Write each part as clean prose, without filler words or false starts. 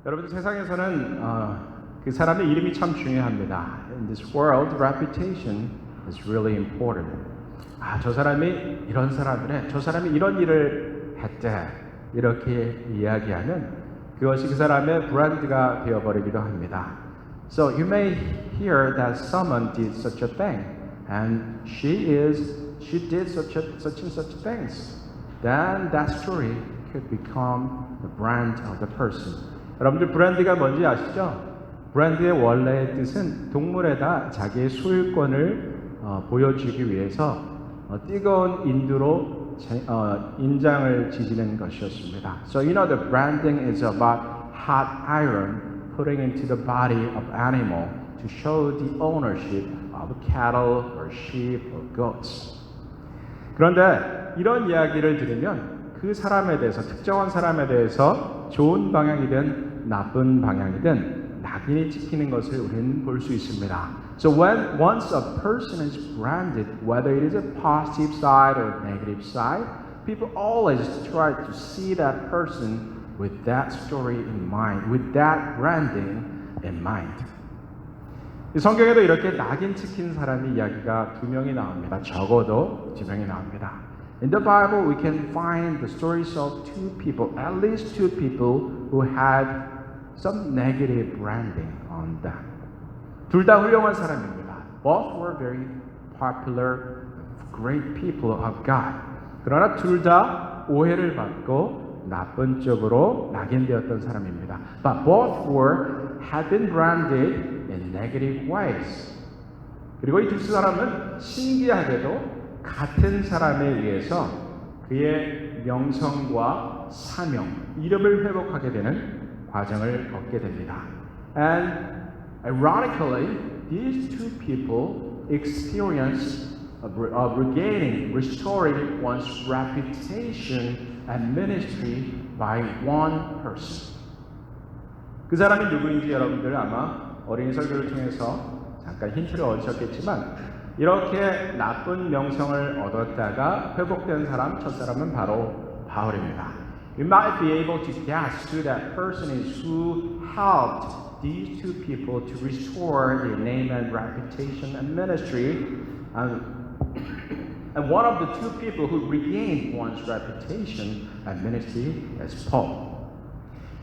여러분 세상에서는 그 사람의 이름이 참 중요합니다. In this world, reputation is really important. 저 사람이 이런 사람이래. 저 사람이 이런 일을 했대. 이렇게 이야기하면 그것이 그 사람의 브랜드가 되어버리기도 합니다. So you may hear that someone did such a thing, and she did such and such things. Then that story could become the brand of the person. 여러분들 브랜드가 뭔지 아시죠? 브랜드의 원래의 뜻은 동물에다 자기의 소유권을 보여주기 위해서 뜨거운 인두로 인장을 지지는 것이었습니다. So you know the branding is about hot iron putting into the body of animal to show the ownership of cattle or sheep or goats. 그런데 이런 이야기를 들으면 그 사람에 대해서 특정한 사람에 대해서 좋은 방향이든 나쁜 방향이든 낙인이 찍히는 것을 우리는 볼 수 있습니다. So when once a person is branded, whether it is a positive side or negative side, people always try to see that person with that story in mind, with that branding in mind. 이 성경에도 이렇게 낙인 찍힌 사람의 이야기가 2명이 나옵니다. 적어도 2명이 나옵니다. In the Bible, we can find the stories of two people, at least two people who had some negative branding on them. 둘 다 훌륭한 사람입니다. Both were very popular, great people of God. 그러나 둘 다 오해를 받고 나쁜 쪽으로 낙인되었던 사람입니다. But both had been branded in negative ways. 그리고 이 두 사람은 신기하게도 같은 사람에 의해서 그의 명성과 사명, 이름을 회복하게 되는 과정을 걷게 됩니다. And ironically, these two people experience regaining, restoring one's reputation and ministry by one person. 그 사람이 누구인지 여러분들 아마 어린이 설교를 통해서 잠깐 힌트를 얻으셨겠지만 이렇게 나쁜 명성을 얻었다가 회복된 사람, 첫사람은 바로 바울입니다. You might be able to guess who that person is who helped these two people to restore their name and reputation and ministry. And one of the two people who regained one's reputation and ministry is Paul.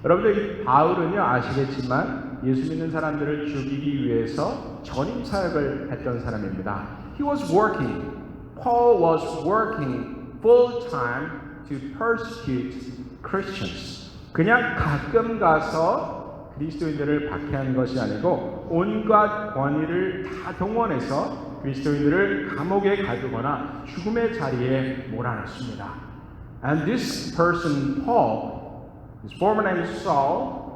여러분들 바울은요 아시겠지만 예수 믿는 사람들을 죽이기 위해서 전임 사역을 했던 사람입니다. Paul was working full time to persecute Christians. 그냥 가끔 가서 그리스도인들을 박해하는 것이 아니고 온갖 권위를 다 동원해서 그리스도인들을 감옥에 가두거나 죽음의 자리에 몰아넣습니다. And this person, Paul, his former name is Saul,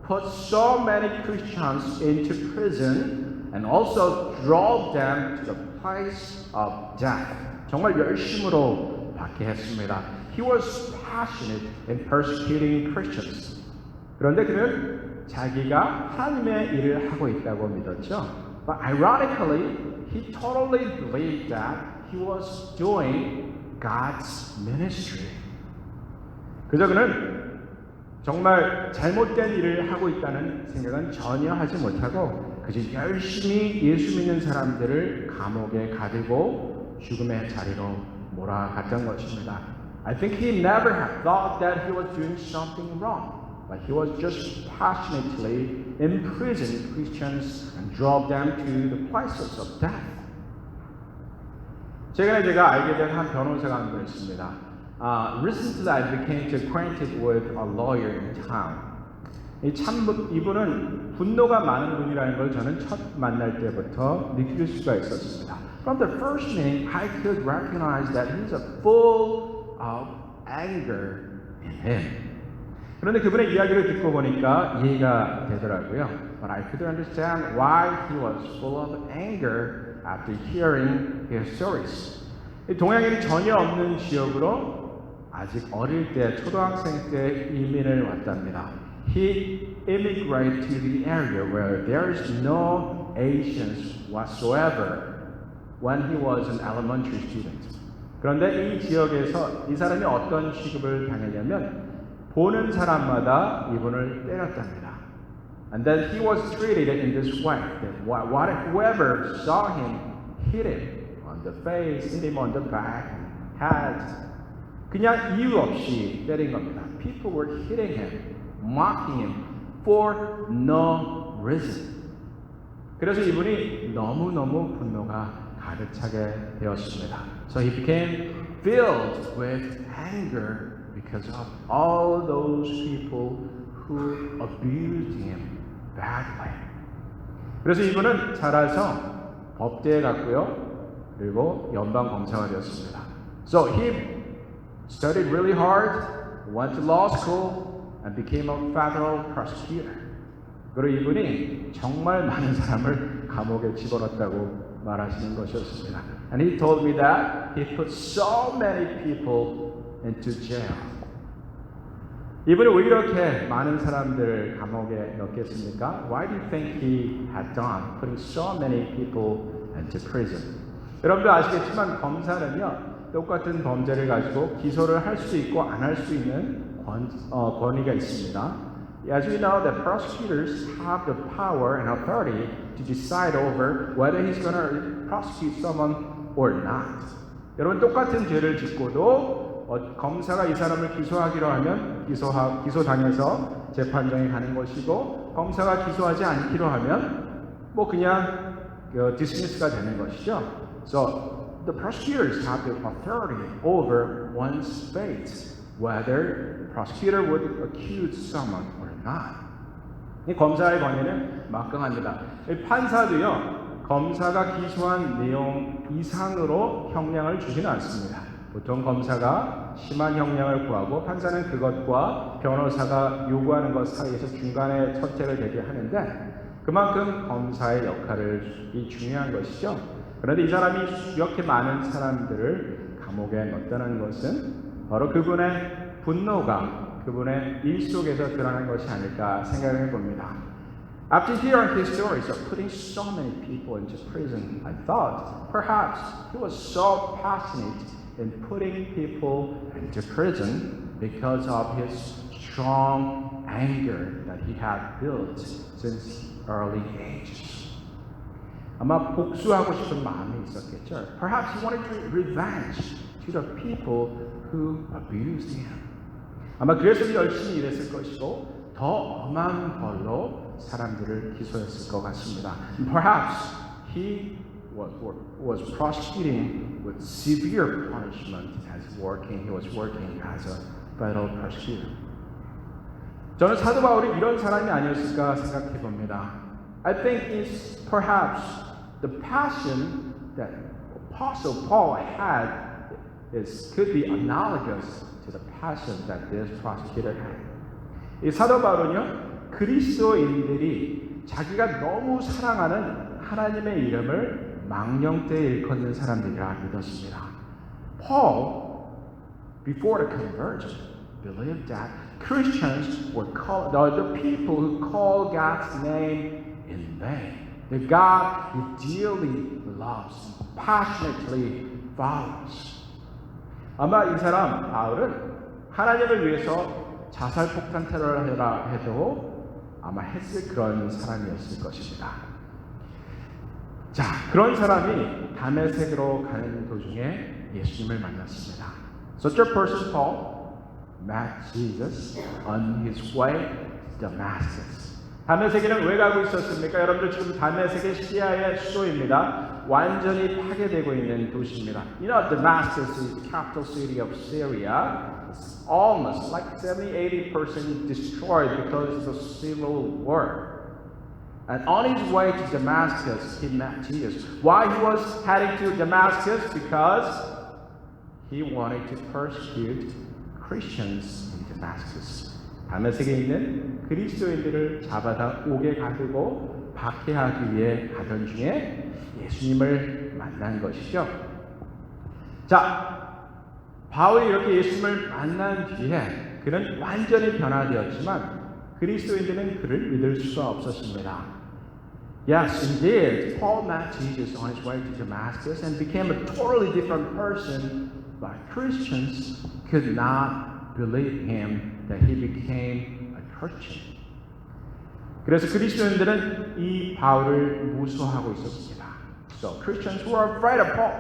put so many Christians into prison and also drove them to the place of death. 정말 열심으로 박해했습니다. He was passionate in persecuting Christians. 그런데 그는 자기가 하나님의 일을 하고 있다고 믿었죠. But ironically, he totally believed that he was doing God's ministry. 그저 그는 정말 잘못된 일을 하고 있다는 생각은 전혀 하지 못하고 그저 열심히 예수 믿는 사람들을 감옥에 가두고 죽음의 자리로 몰아갔던 것입니다. I think he never had thought that he was doing something wrong, but he was just passionately imprisoned Christians and drove them to the places of death. 최근에 제가 알게 된 한 변호사가 한 분 있습니다. Recently I became acquainted with a lawyer in town. 이분은 분노가 많은 분이라는 걸 저는 첫 만날 때부터 느낄 수가 있었습니다. From the first meeting, I could recognize that he's full of anger in him. 그런데 그분의 이야기를 듣고 보니까 이해가 되더라고요. But I could understand why he was full of anger after hearing his stories. 동양인이 전혀 없는 지역으로 아직 어릴 때 초등학생 때 이민을 왔답니다. He immigrated to the area where there is no Asians whatsoever when he was an elementary student. 그런데 이 지역에서 이 사람이 어떤 취급을 당했냐면 보는 사람마다 이분을 때렸답니다. And then he was treated in this way. That whoever saw him hit him on the face, hit him on the back, head. 그냥 이유 없이 때린 겁니다. People were hitting him, mocking him for no reason. 그래서 이분이 너무너무 분노가 가득 차게 되었습니다. So he became filled with anger because of all those people who abused him badly. 그래서 이분은 자라서 법대에 갔고요. 그리고 연방 검사가 되었습니다. So he studied really hard, went to law school, and became a federal prosecutor. 그리고 이분이 정말 많은 사람을 감옥에 집어넣었다고 말하시는 것이었습니다. And he told me that he put so many people into jail. 이분이 왜 이렇게 많은 사람들을 감옥에 넣겠습니까? Why do you think he had done putting so many people into prison? 여러분도 아시겠지만 검사는요 똑같은 범죄를 가지고 기소를 할 수 있고 안 할 수 있는 권위가 있습니다. As we know, the prosecutors have the power and authority to decide over whether he's going to prosecute someone or not. 여러분 똑같은 죄를 짓고도 검사가 이 사람을 기소하기로 하면 기소당해서 재판정에 가는 것이고 검사가 기소하지 않기로 하면 뭐 그냥 dismiss가 되는 것이죠. So the prosecutors have the authority over one's fate. Whether the prosecutor would accuse someone or not. 이 검사의 권위는 막강합니다. 판사도요, 검사가 기소한 내용 이상으로 형량을 주지는 않습니다. 보통 검사가 심한 형량을 구하고 판사는 그것과 변호사가 요구하는 것 사이에서 중간에 선택을 되게 하는데 그만큼 검사의 역할이 중요한 것이죠. 그런데 이 사람이 이렇게 많은 사람들을 감옥에 넣었다는 것은 바로 그분의 분노가 그분의 일 속에서 드러난 것이 아닐까 생각을 해봅니다. After hearing his stories of putting so many people into prison, I thought perhaps he was so passionate in putting people into prison because of his strong anger that he had built since early ages. 아마 복수하고 싶은 마음이 있었겠죠. Perhaps he wanted to revenge to the people who abused him. 아마 그래서 열심히 일했을 것이고 더 엄한 벌로 사람들을 기소했을 것 같습니다. Perhaps he was prosecuting with severe punishment as he was working as a federal prosecutor. 저는 사도 바울이 이런 사람이 아니었을까 생각해 봅니다. I think it's perhaps the passion that Apostle Paul had could be analogous to the passion that this prosecutor had. 이 사도 바울은요 그리스도인들이 자기가 너무 사랑하는 하나님의 이름을 망령되이 일컫는 사람들이라 믿었습니다. Paul, before the conversion, believed that Christians were called the people who call God's name in vain. The God he dearly loves, passionately follows. 아마 이 사람 바울은 하나님을 위해서 자살폭탄 테러를 해라 해도 아마 했을 그런 사람이었을 것입니다. 자, 그런 사람이 다메섹으로 가는 도중에 예수님을 만났습니다. Such a person, Paul, met Jesus on his way to Damascus. 다메섹에는 왜 가고 있었습니까? 여러분들 지금 다메섹의 시리아의 수도입니다. 완전히 파괴되고 있는 도시입니다. You know, Damascus is the capital city of Syria. It's almost like 70-80% destroyed because of the civil war. And on his way to Damascus, he met Jesus. Why he was heading to Damascus? Because he wanted to persecute Christians in Damascus. 다메섹에 있는 그리스도인들을 잡아다 옥에 가두고 박해하기 위해 가던 중에 예수님을 만난 것이죠. 자, 바울이 이렇게 예수님을 만난 뒤에 그는 완전히 변화되었지만 그리스도인들은 그를 믿을 수가 없었습니다. Yes, indeed, Paul met Jesus on his way to Damascus and became a totally different person, but Christians could not believe him that he became a Christian. 그래서 그리스도인들은 이 바울을 무서워하고 있었습니다. So Christians were afraid of Paul.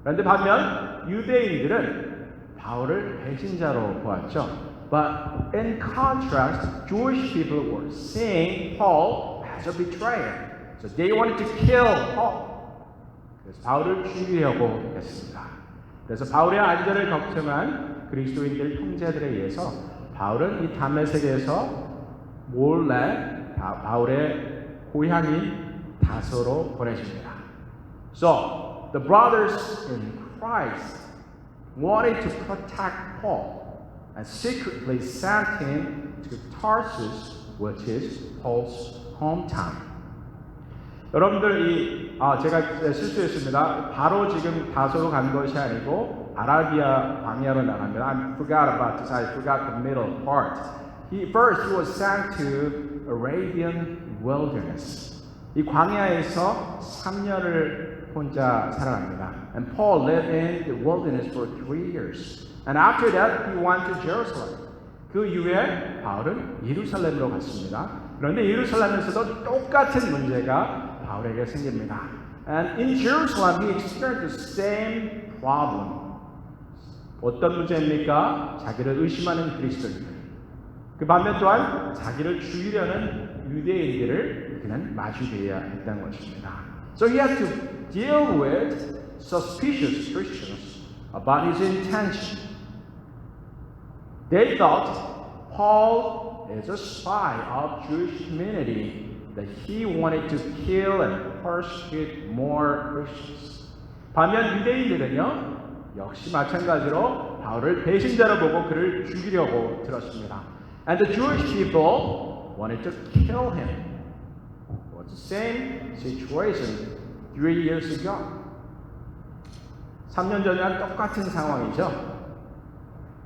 그런데 반면 유대인들은 바울을 배신자로 보았죠. But in contrast, Jewish people were seeing Paul as a betrayer. So they wanted to kill Paul. 그래서 바울을 죽이려고 했습니다. 그래서 바울의 안전을 걱정한 그리스도인들 형제들에 의해서 바울은 이 다메섹에서 몰래 바울의 고향인 다소로 보내집니다. So the brothers in Christ wanted to protect Paul and secretly sent him to Tarsus, which is Paul's hometown. 여러분들 제가 실수했습니다. 바로 지금 다소로 간 것이 아니고 아라비아 광야로 나갑니다. I forgot about this. I forgot the middle part. First he was sent to Arabian wilderness. 이 광야에서 3년을 혼자 살아갑니다. And Paul lived in the wilderness for 3 years. And after that he went to Jerusalem. 그 이후에 바울은 예루살렘으로 갔습니다. 그런데 예루살렘에서도 똑같은 문제가 바울에게 생깁니다. And in Jerusalem he experienced the same problem. 어떤 문제입니까? 자기를 의심하는 그리스도인들. 그 반면 또한 자기를 죽이려는 유대인들을 그는 마주해야 했다는 것입니다. So he had to deal with suspicious Christians about his intention. They thought Paul is a spy of Jewish community that he wanted to kill and persecute more Christians. 반면 유대인들은요, 역시 마찬가지로 바울을 배신자로 보고 그를 죽이려고 들었습니다. And the Jewish people wanted to kill him. It was the same situation 3 years ago. 3년 전이랑 똑같은 상황이죠.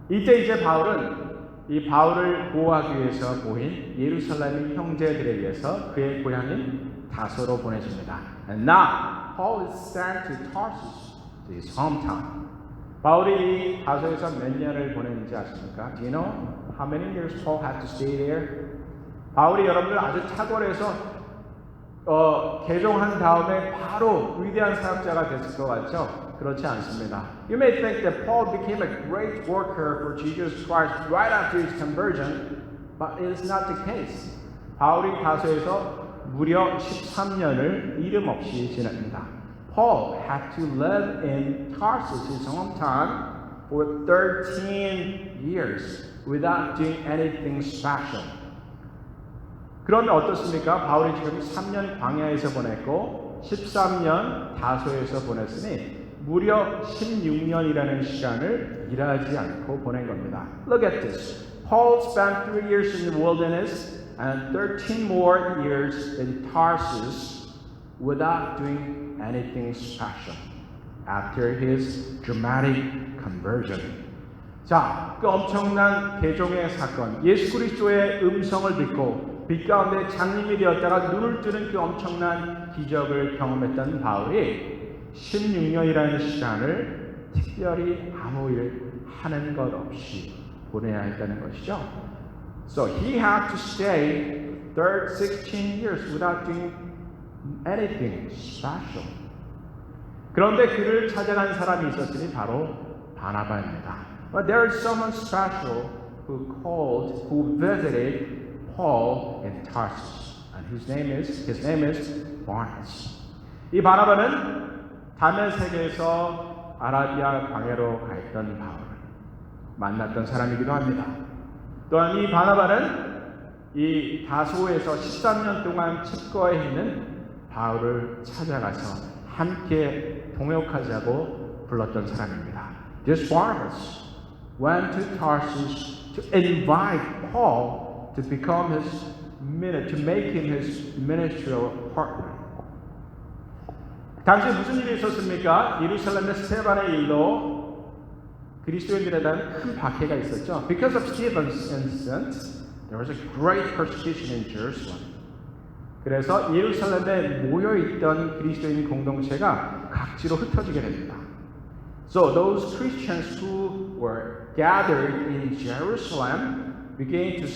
이때 이제 바울은 이 바울을 보호하기 위해서 모인 예루살렘 형제들에 의해서 그의 고향인 다소로 보내집니다. And now Paul is sent to Tarsus, to his hometown. 바울이 이 다소에서 몇 년을 보냈는지 아십니까? Do you know how many years Paul had to stay there? 바울이 여러분들 아주 탁월해서 개종한 다음에 바로 위대한 사역자가 됐을 것 같죠? 그렇지 않습니다. You may think that Paul became a great worker for Jesus Christ right after his conversion, but it is not the case. 바울이 다소에서 무려 13년을 이름 없이 지냅니다. Paul had to live in Tarsus, his hometown, for 13 years without doing anything special. 그러면 어떻습니까? 바울이 지금 3년 광야에서 보냈고 13년 다소에서 보냈으니 무려 16년이라는 시간을 일하지 않고 보낸 겁니다. Look at this. Paul spent 3 years in the wilderness and 13 more years in Tarsus without doing anything special after his dramatic conversion. 자, 그 엄청난 개종의 사건, 예수 그리스도의 음성을 듣고 빛 가운데 장님이 되었다가 눈을 뜨는 그 엄청난 기적을 경험했던 바울이 16년이라는 시간을 특별히 아무 일 하는 것 없이 보내야 했다는 것이죠. So he had to stay 16 years without doing anything special. 그런데 그를 찾아간 사람이 있었으니 바로 바나바입니다. But there is someone special who visited Paul in Tarsus, and his name is Barnabas. 이 바나바는 다메섹에서 아라비아 광야로 가 있던 바울을 만났던 사람이기도 합니다. 또한 이 바나바는 이 다소에서 13년 동안 칩거해 있는 바울을 찾아가서 함께 동역하자고 불렀던 사람입니다. This Barnabas went to Tarsus to invite Paul to make him his ministerial partner. 당시 무슨 일이 있었습니까? 예루살렘의 스테반의 일로 그리스도인들에 대한 큰 박해가 있었죠. Because of Stephen's incident, there was a great persecution in Jerusalem. 그래서 예루살렘에 모여있던 그리스도인 공동체가 각지로 흩어지게 됩니다. So those Christians who were gathered in Jerusalem began to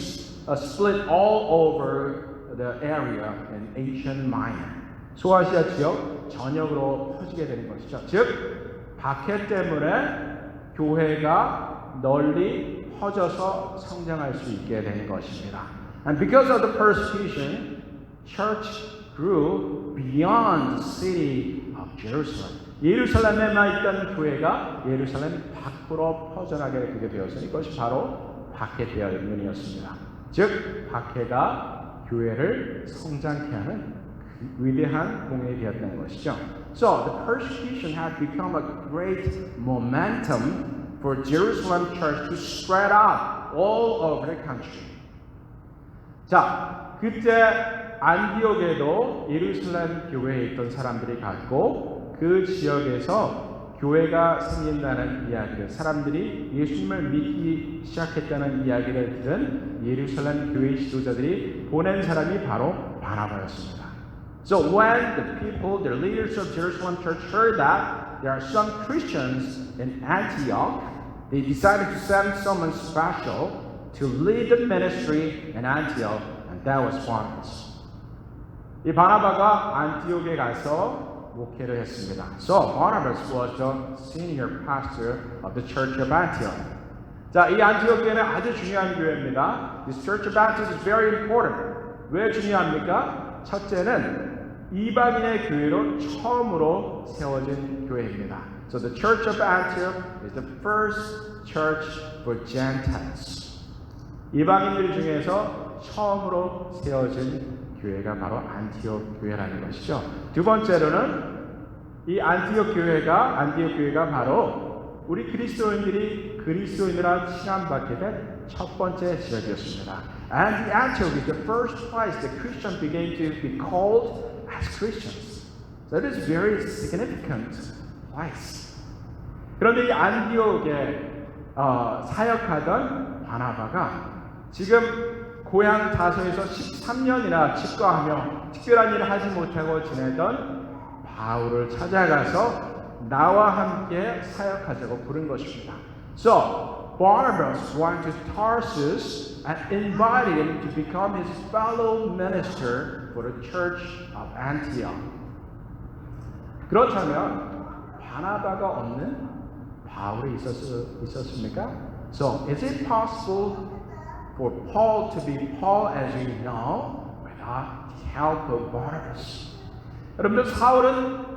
split all over the area in Asian Minor. 소아시아 지역 전역으로 퍼지게 되는 것이죠. 즉 박해 때문에 교회가 널리 퍼져서 성장할 수 있게 된 것입니다. And because of the persecution, church grew beyond the city of Jerusalem. 예루살렘에만 있던 교회가 예루살렘 밖으로 퍼져나게 되게 되었으니 이것이 바로 박해 때문이었습니다. 즉 박해가 교회를 성장케 하는 위대한 공연이 되었다는 것이죠. So the persecution had become a great momentum for Jerusalem church to spread out all over the country. 자, 그때 안디옥에도 예루살렘 교회에 있던 사람들이 갔고 그 지역에서 교회가 생긴다는 이야기를 사람들이 예수님을 믿기 시작했다는 이야기를 들은 예루살렘 교회 지도자들이 보낸 사람이 바로 바나바였습니다. So when the people, the leaders of Jerusalem church heard that there are some Christians in Antioch, they decided to send someone special to lead the ministry in Antioch, and that was Barnabas. 이 바나바가 안티옥에 가서 목회를 했습니다. So Barnabas was the senior pastor of the church of Antioch. 자, 이 안티옥 교회는 아주 중요한 교회입니다. This church of Antioch is very important. 왜 중요합니까? 첫째는 이방인의 교회로 처음으로 세워진 교회입니다. So the church of Antioch is the first church for Gentiles. 이방인들 중에서 처음으로 세워진 교회가 바로 안티옥 교회라는 것이죠. 두 번째로는 이 안티옥 교회가 바로 우리 그리스도인들이 그리스도인으로 칭함받게 된 첫 번째 지역이었습니다. And the Antioch is the first place that Christians began to be called as Christians. So it is very significant place. 그런데 이 안디옥에 사역하던 바나바가 지금 고향 다소에서 13년이나 집거하며 특별한 일을 하지 못하고 지내던 바울을 찾아가서 나와 함께 사역하자고 부른 것입니다. So Barnabas went to Tarsus and invited him to become his fellow minister for the church of Antioch. 그렇다면 바나바가 없는 바울이 있었습니까? So is it possible for Paul to be Paul as we know without the help of Barnabas? 여러분들 사울은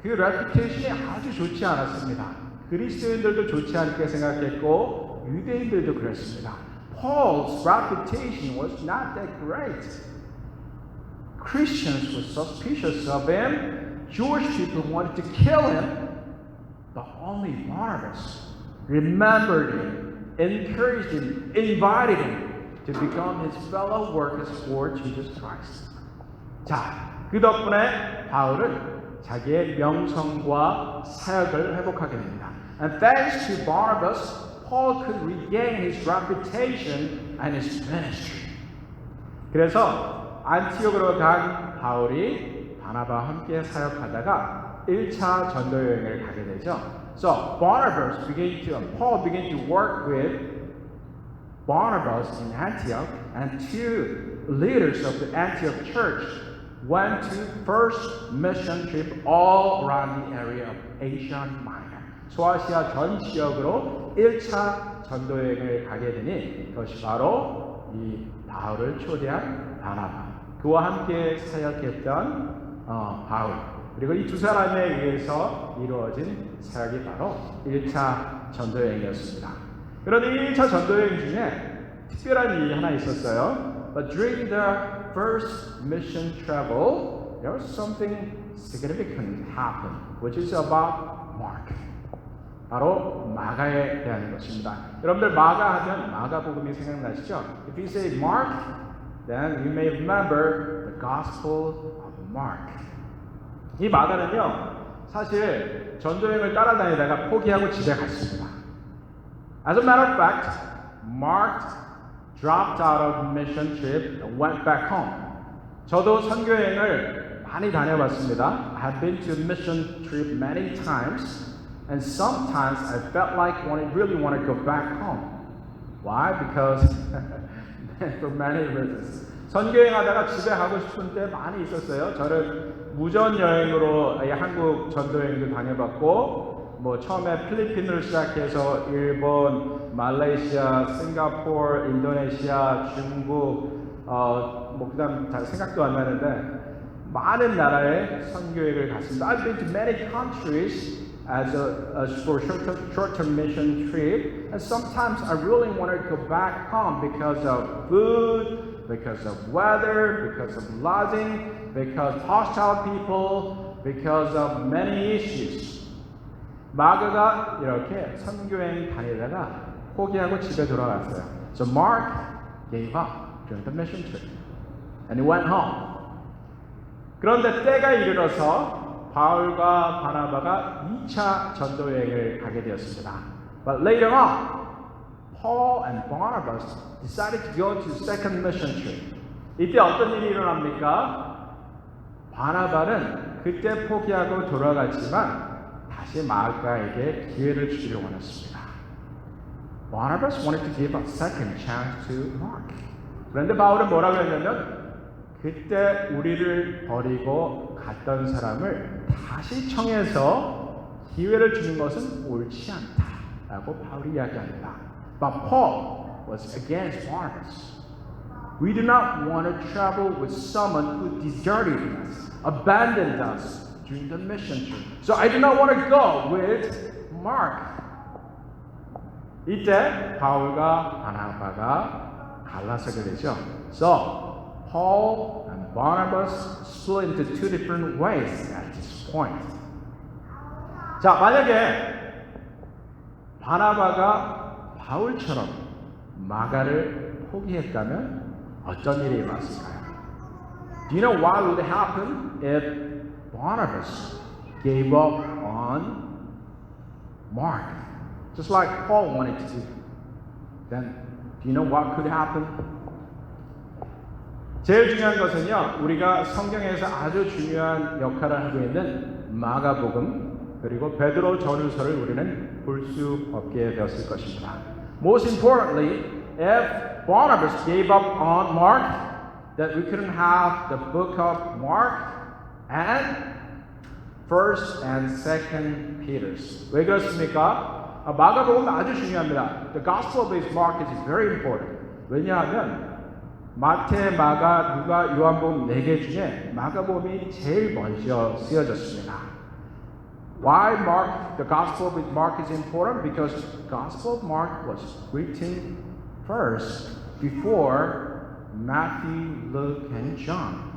그 레퓨테이션이 아주 좋지 않았습니다. 그리스도인들도 좋지 않게 생각했고 유대인들도 그랬습니다. Paul's reputation was not that great. Christians were suspicious of him. Jewish people wanted to kill him. But only Barnabas remembered him, encouraged him, invited him to become his fellow workers for Jesus Christ. 자, 그 덕분에 바울은 자기의 명성과 사역을 회복하게 됩니다. And thanks to Barnabas, Paul could regain his reputation and his ministry. 그래서 안티옥으로 간 바울이 바나바와 함께 사역하다가 1차 전도 여행을 가게 되죠. So Paul began to work with Barnabas in Antioch, and two leaders of the Antioch church went to first mission trip all around the area of Asia Minor. 소아시아 전 지역으로 1차 전도 여행을 가게 되니 그것이 바로 이 바울을 초대한 바나바, 그와 함께 사역했던 바울, 그리고 이 두 사람에 의해서 이루어진 사역이 바로 1차 전도 여행이었습니다. 그런데 1차 전도 여행 중에 특별한 일이 하나 있었어요. But during the first mission travel, there was something significant happened, which is about Mark. 바로 마가에 대한 것입니다. 여러분들 마가 하면 마가복음이 생각나시죠? If you say Mark, then you may remember the Gospel of Mark. 이 마가는요, 사실 전도여행을 따라다니다가 포기하고 집에 갔습니다. As a matter of fact, Mark dropped out of mission trip and went back home. 저도 선교여행을 많이 다녀봤습니다. I have been to mission trip many times. And sometimes I felt like I really want to go back home. Why? Because for many reasons. 선교행하다가 집에 가고 싶은 때 많이 있었어요. 저는 무전 여행으로 한국 전도여행도 다녀봤고, 뭐 처음에 필리핀으로 시작해서 일본, 말레이시아, 싱가포르, 인도네시아, 중국, 뭐 그다음 잘 생각도 안 나는데 많은 나라에 선교회를 갔습니다. I've been to many countries as for short-term mission trip, and sometimes I really wanted to go back home because of food, because of weather, because of lodging, because hostile people, because of many issues. 마가가 이렇게 선교행 다니다가 포기하고 집에 돌아갔어요. So Mark gave up during the mission trip, and he went home. 그런데 때가 이르러서 바울과 바나바가 2차 전도 여행을 가게 되었습니다. But later on, Paul and Barnabas decided to go to second mission trip. 이때 어떤 일이 일어납니까? 바나바는 그때 포기하고 돌아갔지만 다시 마가에게 기회를 주기를 원했습니다. Barnabas wanted to give a second chance to Mark. 그런데 바울은 뭐라고 했냐면 그때 우리를 버리고 갔던 사람을 다시 청해서 기회를 주는 것은 옳지 않다라고 바울이 이야기합니다. But Paul was against Barnabas. We do not want to travel with someone who deserted us, abandoned us during the mission trip. So I do not want to go with Mark. 이때 바울과 바나바가 갈라서게 되죠. So Paul and Barnabas split into two different ways at this point. 자, 만약에 바나바가 바울처럼 마가를 포기했다면 어떤 일이 일어났을까요? Do you know what would happen if Barnabas gave up on Mark? Just like Paul wanted to do. Then, do you know what could happen? 제일 중요한 것은요, 우리가 성경에서 아주 중요한 역할을 하고 있는 마가복음 그리고 베드로 전후서를 우리는 볼 수 없게 되었을 것입니다. Most importantly, if Barnabas gave up on Mark, that we couldn't have the book of Mark and First and Second Peter's. 왜 그렇습니까? 마가복음 아주 중요합니다. The Gospel of Mark is very important. 왜냐하면 마태, 마가, 누가, 요한복음 4개 중에 마가복음이 제일 먼저 쓰여졌습니다. Why the Gospel of Mark is important? Because the Gospel of Mark was written first before Matthew, Luke, and John.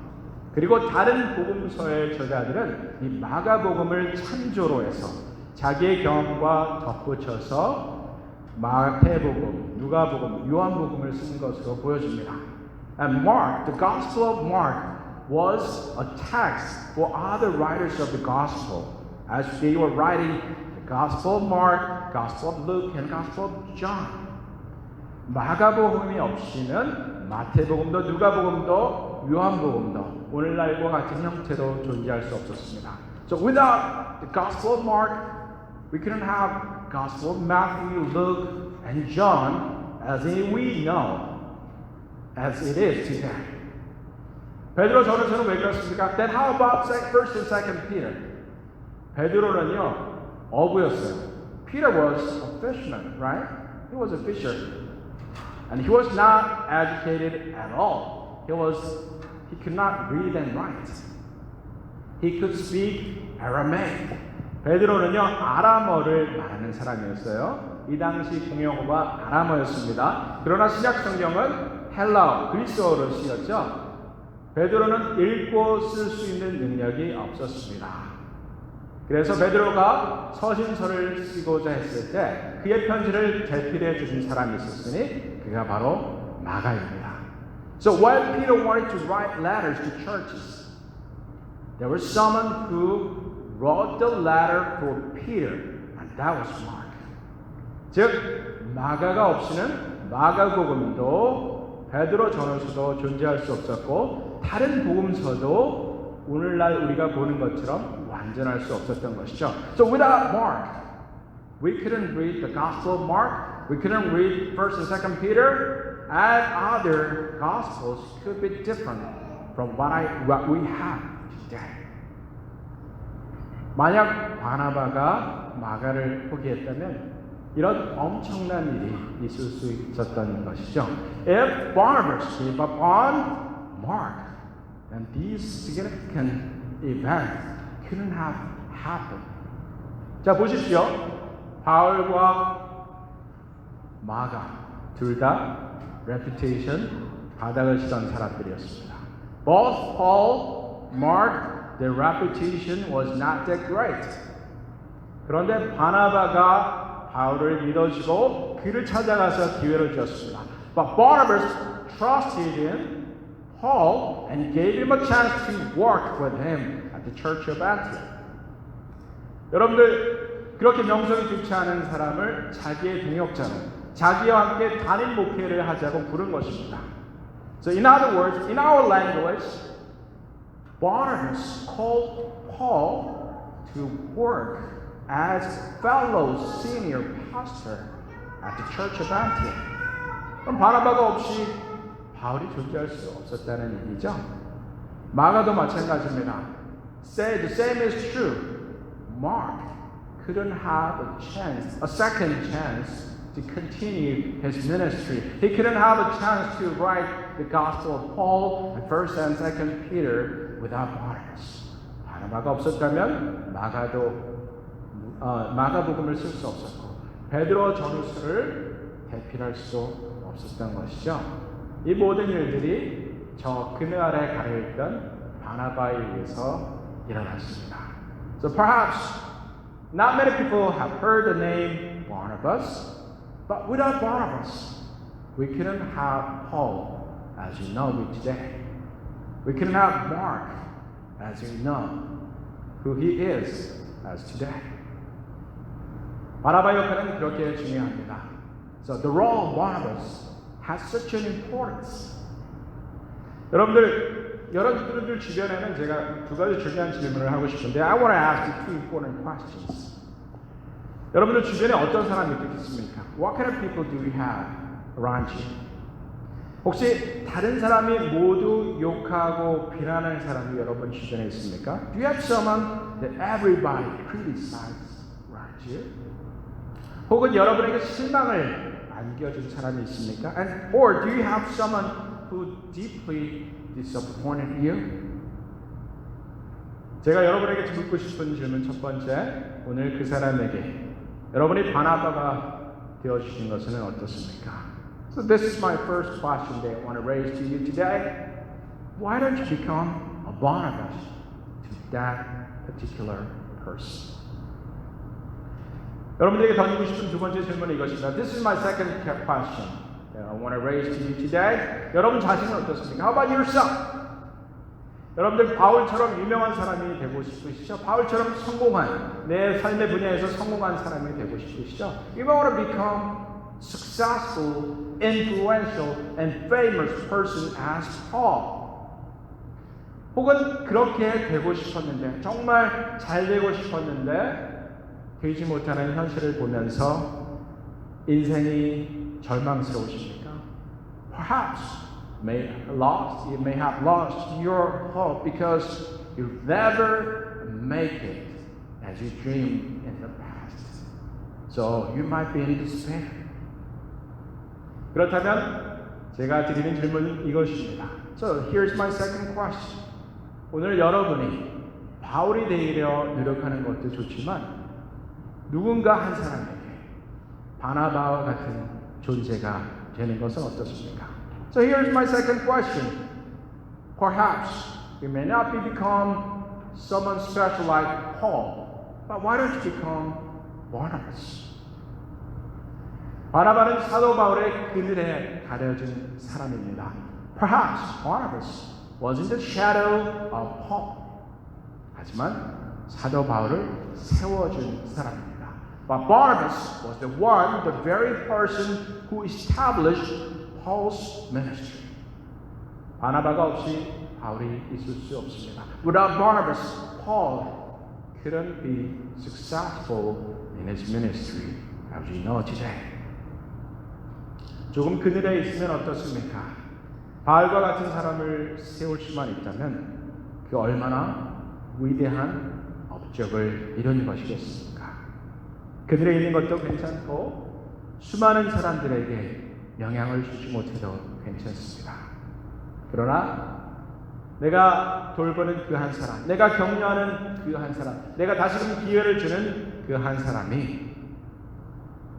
그리고 다른 복음서의 저자들은 이 마가복음을 참조로 해서 자기의 경험과 덧붙여서 마태복음, 누가복음, 요한복음을 쓴 것으로 보여집니다. And Mark, the Gospel of Mark, was a text for other writers of the Gospel as they were writing the Gospel of Mark, Gospel of Luke, and Gospel of John. 마가복음이 없이는 마태복음도 누가복음도 요한복음도 오늘날과 같은 형태로 존재할 수 없었습니다. So without the Gospel of Mark, we couldn't have Gospel of Matthew, Luke, and John as we know. As it is today. 베드로 전후서는 왜 그렇습니까? Then how about First and Second Peter? 베드로는요 어부였어요. Peter was a fisherman, right? He was a fisher, and he was not educated at all. He could not read and write. He could speak Aramaic. 베드로는요 아람어를 말하는 사람이었어요. 이 당시 공용어가 아람어였습니다. 그러나 신약 성경은 헬라어, 그리스어로 쓰였죠. 베드로는 읽고 쓸 수 있는 능력이 없었습니다. 그래서 베드로가 서신서를 쓰고자 했을 때 그의 편지를 대필해 주신 사람이 있었으니 그가 바로 마가입니다. So when Peter wanted to write letters to churches, there was someone who wrote the letter for Peter, and that was Mark. 즉 마가가 없이는 마가복음도 베드로 전후서도 존재할 수 없었고 다른 복음서도 오늘날 우리가 보는 것처럼 완전할 수 없었던 것이죠. So without Mark, we couldn't read the Gospel of Mark. We couldn't read First and Second Peter. and other gospels could be different from what we have today. 만약 바나바가 마가를 포기했다면 이런 엄청난 일이 있을 수 있었던 것이죠. If Barnabas gave up on Mark, then these significant events couldn't have happened. 자, 보십시오. 바울과 마가 둘 다 reputation 바닥을 치던 사람들이었습니다. Both Paul, Mark, their reputation was not that great. 그런데 바나바가 바울을 믿어주고 그를 찾아가서 기회를 주었습니다. But Barnabas trusted in Paul and gave him a chance to work with him at the church of Antioch. 여러분들 그렇게 명성이 좋지 않은 사람을 자기의 동역자로 자기와 함께 단임 목회를 하자고 부른 것입니다. So in other words, in our language, Barnabas called Paul to work as fellow senior pastor at the church of Antioch. 그럼 바나바가 없이 바울이 존재할 수 없었다는 얘기죠. 마가도 마찬가지입니다. The same is true. Mark couldn't have a second chance to continue his ministry. He couldn't have a chance to write the Gospel of Paul and 1st and 2nd Peter without Barnabas. 바나바가 없었다면 마가복음을 쓸 수 없었고 베드로 전후서를 대필할 수 없었던 것이죠. 이 모든 일들이 저 그늘 아래 가려있던 바나바에 의해서 일어났습니다. So perhaps not many people have heard the name Barnabas, but without Barnabas, we couldn't have Paul as you know me today. We couldn't have Mark as you know who he is as today. 바나바 역할은 그렇게 중요합니다. So the role of Barnabas has such an importance. 여러분들 주변에는 제가 두 가지 중요한 질문을 하고 싶은데 I want to ask you two important questions. 여러분들 주변에 어떤 사람이 있겠습니까? What kind of people do you have around you? 혹시 다른 사람이 모두 욕하고 비난하는 사람이 여러분 주변에 있습니까? Do you have someone that everybody criticizes around you? 혹은 여러분에게 실망을 안겨준 사람이 있습니까? Or do you have someone who deeply disappointed you? 제가 여러분에게 묻고 싶은 질문 첫 번째, 오늘 그 사람에게 여러분이 바나바가 되어주신 것은 어떻습니까? So this is my first question that I want to raise to you today. Why don't you become a Barnabas to that particular person? 여러분들에게 던지고 싶은 두 번째 질문은 이것입니다. This is my second question that I want to raise to you today. 여러분 자신은 어떻습니까? How about yourself? 여러분들 바울처럼 유명한 사람이 되고 싶으시죠? 바울처럼 성공한 내 삶의 분야에서 성공한 사람이 되고 싶으시죠? You want to become successful, influential, and famous person as Paul. 혹은 그렇게 되고 싶었는데 정말 잘 되고 싶었는데 되지 못하는 현실을 보면서 인생이 절망스러우십니까? Perhaps you may have lost your hope because you never make it as you dreamed in the past. So you might be in despair. 그렇다면 제가 드리는 질문은 이것입니다. So here's my second question. 오늘 여러분이 바울이 되려 노력하는 것도 좋지만 누군가 한 사람에게 바나바와 같은 존재가 되는 것은 어떻습니까? So here's my second question. Perhaps you may not become someone special like Paul, but why don't you become Barnabas? 바나바는 사도 바울의 그늘에 가려진 사람입니다. Perhaps Barnabas was in the shadow of Paul. 하지만 사도 바울을 세워준 사람입니다. But Barnabas was the very person who established Paul's ministry. 바나바가 없이 바울이 있을 수 없습니다. Without Barnabas, Paul couldn't be successful in his ministry as we know today. 조금 그늘에 있으면 어떻습니까? 바알과 같은 사람을 세울 수만 있다면 그 얼마나 위대한 업적을 이룬 것이겠습니까? 그늘에 있는 것도 괜찮고 수많은 사람들에게 영향을 주지 못해도 괜찮습니다. 그러나 내가 돌보는 그 한 사람, 내가 격려하는 그 한 사람, 내가 다시금 기회를 주는 그 한 사람이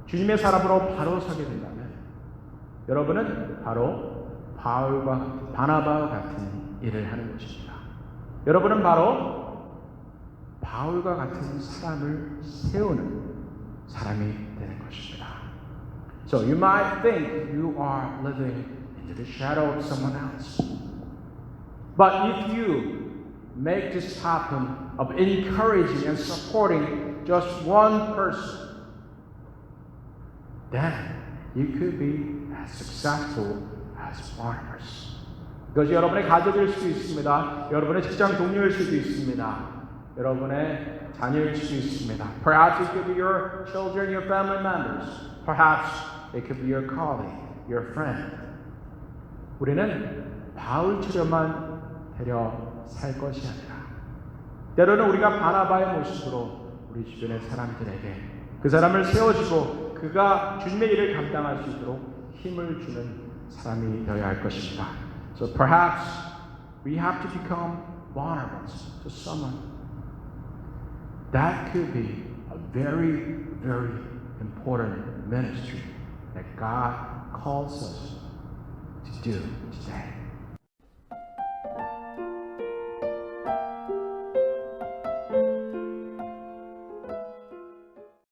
주님의 사람으로 바로 서게 된다면 여러분은 바로 바울과 바나바와 같은 일을 하는 것입니다. 여러분은 바로 바울과 같은 사람을 세우는 사람이 되는 것입니다. So you might think you are living in the shadow of someone else. But if you make this happen of encouraging and supporting just one person, then you could be as successful as Barnabas. 이것이 여러분의 가족일 수도 있습니다. 여러분의 직장 동료일 수도 있습니다. 여러분의 자녀일 수도 있습니다. Perhaps it could be your children, your family members. Perhaps it could be your colleague, your friend. 우리는 바울처럼만 되려 살 것이 아니라 때로는 우리가 바나바의 모습으로 우리 주변의 사람들에게 그 사람을 세워주고 그가 주님의 일을 감당할 수 있도록 힘을 주는 사람이 되어야 할 것입니다. So perhaps we have to become Barnabas to someone. That could be a very, very important ministry that God calls us to do today.